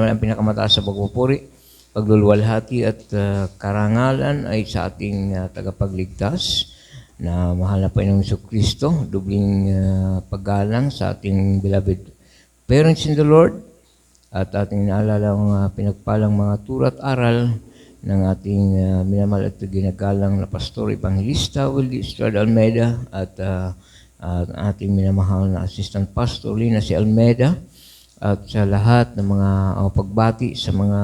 Ang pinakamataas sa pagpupuri, pagluluwalhati at karangalan ay sa ating tagapagligtas na mahal na Panginoong Jesucristo, dubling paggalang sa ating beloved parents in the Lord at ating naalala ang pinagpalang mga tura't aral ng ating minamahal at ginagalang na Pastor Evangelista Wildy Estrada Almeida at ating minamahal na Assistant Pastor Lina C. Almeida at sa lahat ng mga pagbati sa mga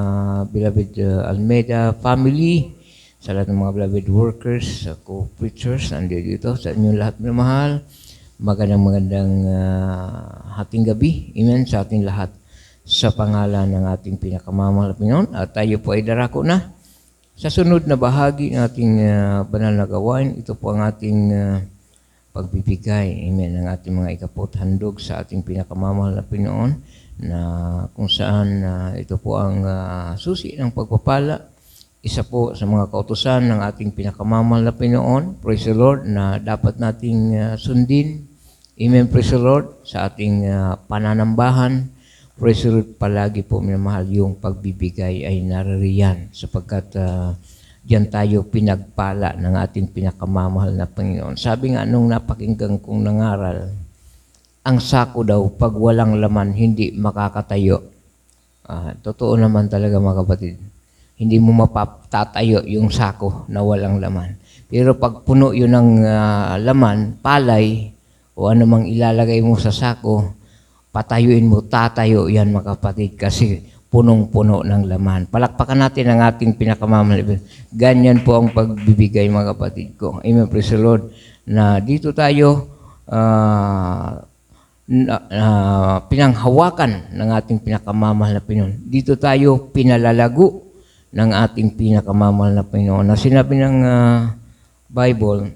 beloved Almeida family, sa lahat ng mga beloved workers, co-preachers, nandiyo dito, sa inyong lahat na mahal, magandang hating gabi, amen, sa ating lahat, sa pangalan ng ating pinakamamahal na Panginoon. At tayo po ay darako na sa sunod na bahagi ng ating banal na gawain. Ito po ang ating pagbibigay, amen, ng ating mga ikapot handog sa ating pinakamamahal na Panginoon, na kung saan ito po ang susi ng pagpapala. Isa po sa mga kautusan ng ating pinakamamahal na Panginoon, praise the Lord, na dapat nating sundin, amen, praise the Lord, sa ating pananambahan. Praise the Lord, palagi po minamahal yung pagbibigay ay naririyan sapagkat diyan tayo pinagpala ng ating pinakamamahal na Panginoon. Sabi nga nung napakinggan kong nangaral, ang sako daw pag walang laman hindi makakatayo. Totoo naman talaga mga kapatid. Hindi mo mapatatayo yung sako na walang laman. Pero pag puno yun ng laman, palay, o anumang ilalagay mo sa sako, patayuin mo, tatayo yan mga kapatid kasi punong-puno ng laman. Palakpakan natin ang ating pinakamamahal. Ganyan po ang pagbibigay mga kapatid ko. Amen, praise the Lord. Na dito tayo pinanghawakan ng ating pinakamamahal na Panginoon. Dito tayo pinalalago ng ating pinakamamahal na Panginoon. Na sinabi ng Bible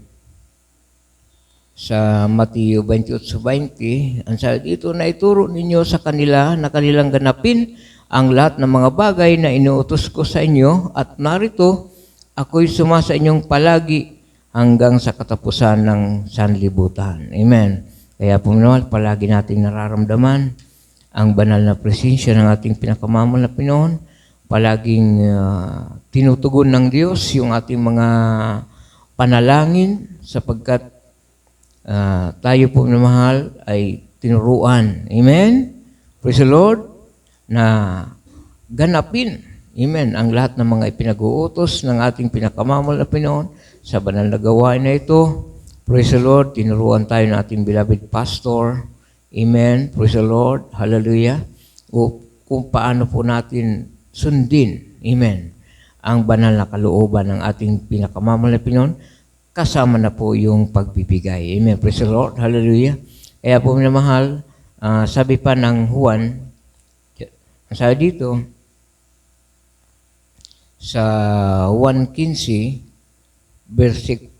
sa Mateo 28:20, ang sabi dito, na ituro ninyo sa kanila na kanilang ganapin ang lahat ng mga bagay na inuutos ko sa inyo, at narito ako'y sumasa inyong palagi hanggang sa katapusan ng sanlibutan. Amen. Kaya po naman, palagi natin nararamdaman ang banal na presensya ng ating pinakamamahal na Panginoon. Palaging tinutugon ng Diyos yung ating mga panalangin sapagkat tayo po na mahal ay tinuruan. Amen? Praise the Lord. Na ganapin, amen, ang lahat ng mga ipinag-uutos ng ating pinakamamahal na Panginoon sa banal na gawain na ito. Praise the Lord. Tinuruan tayo ng ating beloved pastor. Amen. Praise the Lord. Hallelujah. O kung paano po natin sundin, amen, ang banal na kalooban ng ating pinakamamahal na Panginoon, kasama na po yung pagbibigay. Amen. Praise the Lord. Hallelujah. Kaya po minamahal, sabi pa ng Juan, sabi dito, sa 1:15,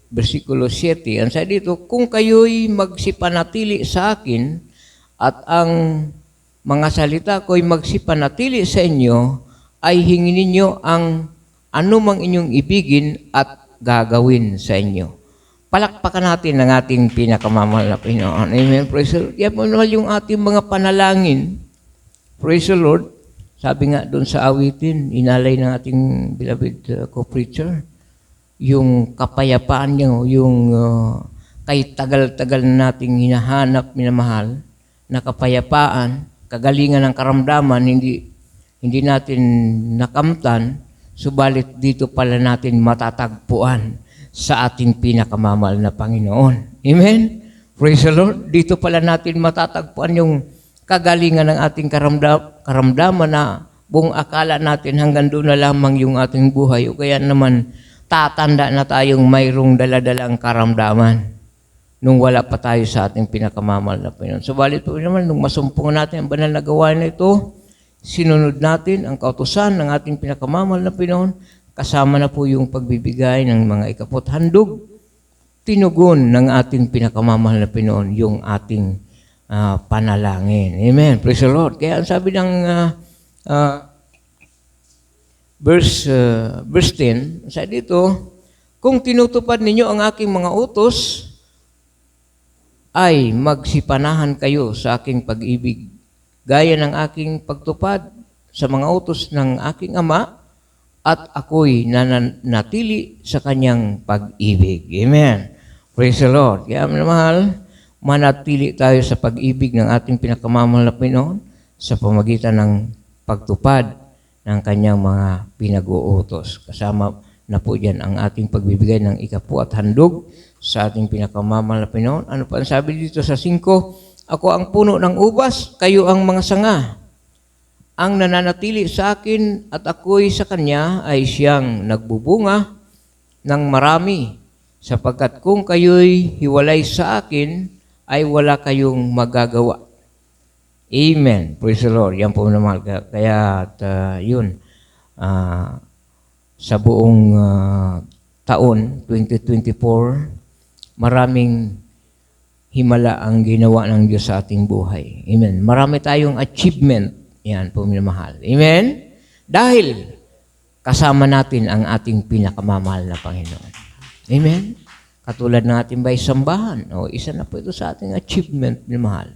versikulo 7, ang sabi dito, kung kayo'y magsipanatili sa akin at ang mga salita ko'y magsipanatili sa inyo, ay hingin ninyo ang anumang inyong ibigin at gagawin sa inyo. Palakpakan natin ang ating pinakamamahal na Panginoon. Amen. Praise the Lord. Yan po naman yung ating mga panalangin. Praise the Lord. Sabi nga doon sa awitin, inalay ng ating beloved co-preacher, yung kapayapaan niya, yung kay tagal-tagal na nating hinahanap, minamahal, na kapayapaan, kagalingan ng karamdaman, hindi natin nakamtan, subalit dito pala natin matatagpuan sa ating pinakamamahal na Panginoon. Amen? Praise the Lord. Dito pala natin matatagpuan yung kagalingan ng ating karamdaman na buong akala natin hanggang doon na lamang yung ating buhay. O kaya naman tatanda na tayong mayroong daladalang karamdaman nung wala pa tayo sa ating pinakamamahal na Panginoon. Subalit po naman, nung masumpungan natin ang banal na gawain na ito, sinunod natin ang kautusan ng ating pinakamamahal na Panginoon, kasama na po yung pagbibigay ng mga ikapot handog, tinugon ng ating pinakamamahal na Panginoon yung ating panalangin. Amen. Praise the Lord. Kaya ang sabi ng verse 10, sabi dito, kung tinutupad ninyo ang aking mga utos, ay magsipanahan kayo sa aking pag-ibig, gaya ng aking pagtupad sa mga utos ng aking Ama at ako'y nananatili sa kanyang pag-ibig. Amen. Praise the Lord. Kaya mahal, manatili tayo sa pag-ibig ng ating pinakamamahal na Panginoon sa pamagitan ng pagtupad ng kanyang mga pinag-uutos. Kasama na po dyan ang ating pagbibigay ng ikapu at handog sa ating pinakamamahal na Panginoon. Ano pa ang sabi dito sa 5? Ako ang puno ng ubas, kayo ang mga sanga. Ang nananatili sa akin at ako'y sa kanya ay siyang nagbubunga ng marami, sapagkat kung kayo'y hiwalay sa akin, ay wala kayong magagawa. Amen. Praise the Lord. Yan po naman. Kaya yun, sa buong taon, 2024, maraming himala ang ginawa ng Diyos sa ating buhay. Amen. Marami tayong achievement. Yan po minamahal. Amen? Dahil kasama natin ang ating pinakamamahal na Panginoon. Amen? Katulad ng ating baysambahan. Isa na po ito sa ating achievement minamahal.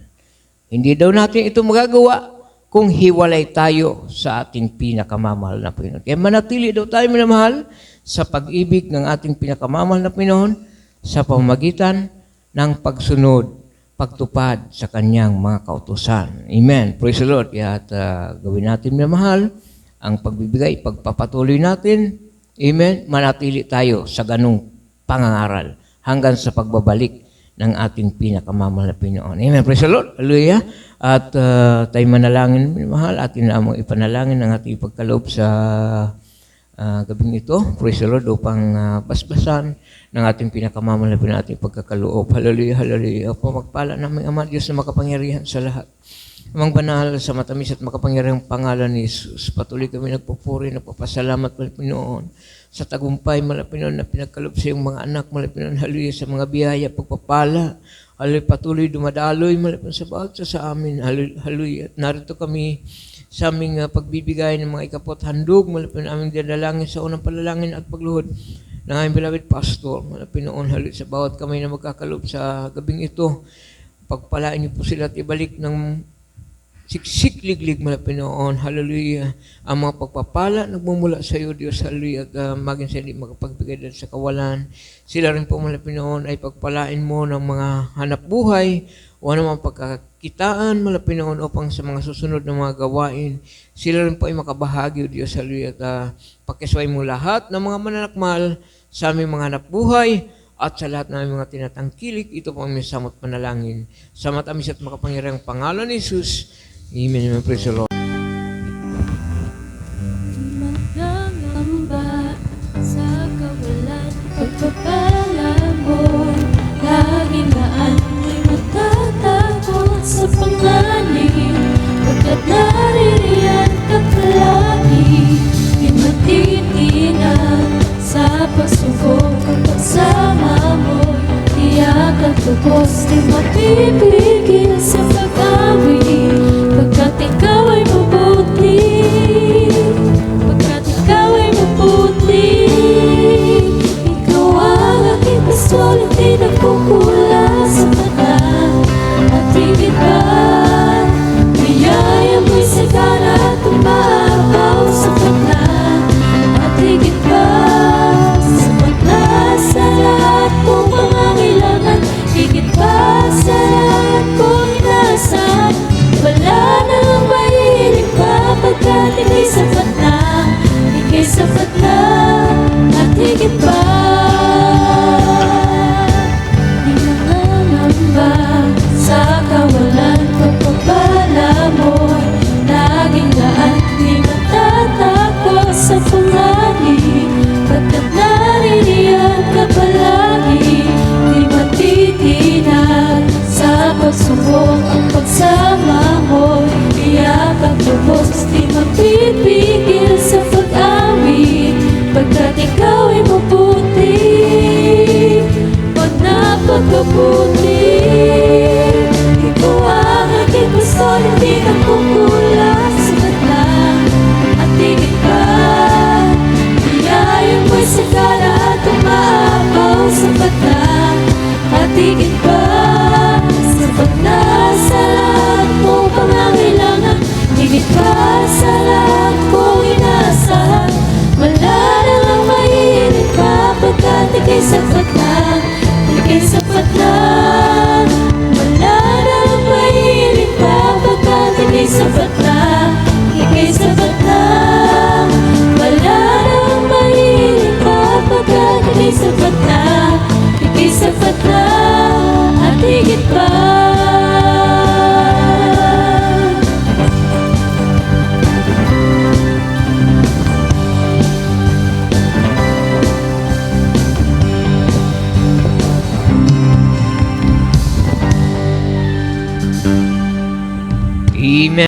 Hindi daw natin ito magagawa kung hiwalay tayo sa ating pinakamamahal na Panginoon. Kaya manatili daw tayo minamahal sa pag-ibig ng ating pinakamamahal na Panginoon sa pamamagitan ng pagsunod, pagtupad sa kanyang mga kautusan. Amen. Praise the Lord. Kaya gawin natin minamahal ang pagbibigay, pagpapatuloy natin. Amen. Manatili tayo sa ganung pangangaral hanggang sa pagbabalik ng ating pinakamamahal na Panginoon. Amen. Praise the Lord. Hallelujah. At tayo manalangin minamahal. Atin na mo ipanalangin ang ating pagkaloob sa gabing ito. Praise the Lord upang basbasan ng ating pinakamamahal na ating pagkakaloob. Hallelujah, hallelujah. Opo, magpala namin Ama Diyos na makapangyarihan sa lahat. Amang banal sa matamis at makapangyarihang pangalan ni Jesus. Patuloy kami nagpupuri, nagpapasalamat Panginoon sa tagumpay Panginoon na pinagkaloob sa iyong mga anak Panginoon. Hallelujah sa mga biyaya, pagpapala. Hallelujah, patuloy dumadaloy Panginoon sa bawat sa amin. Hallelujah. Narito kami sa aming pagbibigay ng mga ikapot handog, malapin aming dinalangin sa unang palalangin at pagluhod ng aming beloved pastor, malapin noon halit sa bawat kamay na magkakalob sa gabing ito. Pagpalain niyo po sila at ibalik ng siksik-liglig malapin noon. Hallelujah. Ang mga pagpapala nagmumula sa iyo, Diyos. Hallelujah. At maging sa hindi makapagbigay dahil sa kawalan. Sila rin po malapin noon ay pagpalain mo ng mga hanap buhay o naman pagkakitaan malapin noon upang sa mga susunod na mga gawain. Sila rin po ay makabahagi, O Diyos. Hallelujah. At pakisway mo lahat ng mga mananakmal sa aming mga hanap buhay at sa lahat ng mga tinatangkilik. Ito po ang aming samot panalangin. Sa matamis at makapangyarihang pangalan ni Jesus. Amen. Amen. Praise the Lord. Magangamba sa kawalan, pagpapala mo, laging daan, di matatakot sa panganib, pagkat naririyan ka palagi, di matitinag sa pagsubok, ang pagsama mo, tiyak at lubos, di mapipigil sa pag-awit. Pagkat ikaw ay mabuti, pagkat ikaw ay mabuti, ikaw ang aking pastol, hindi nagkukulang sa kanan. At higit pa, biyaya mo'y sagana at umabaw sa kanan. At higit pa, sapat na sa lahat kong pangangailangan, higit pa sa lahat kong inaasahan. Wala nang mahilig pa pagkat ika'y sapat na, ika'y sapat na, at higit pa. Di nangangamba sa kawalan, pagpapala mo'y laging daan, di matatakot sa panganib, pagkat naririyan ka palagi, di matitinag sa pagsubok, ang pagsama mo'y iyak at lubos, di mapipigil sa pag-awit, pagkat ikaw ay mabuti. Amen.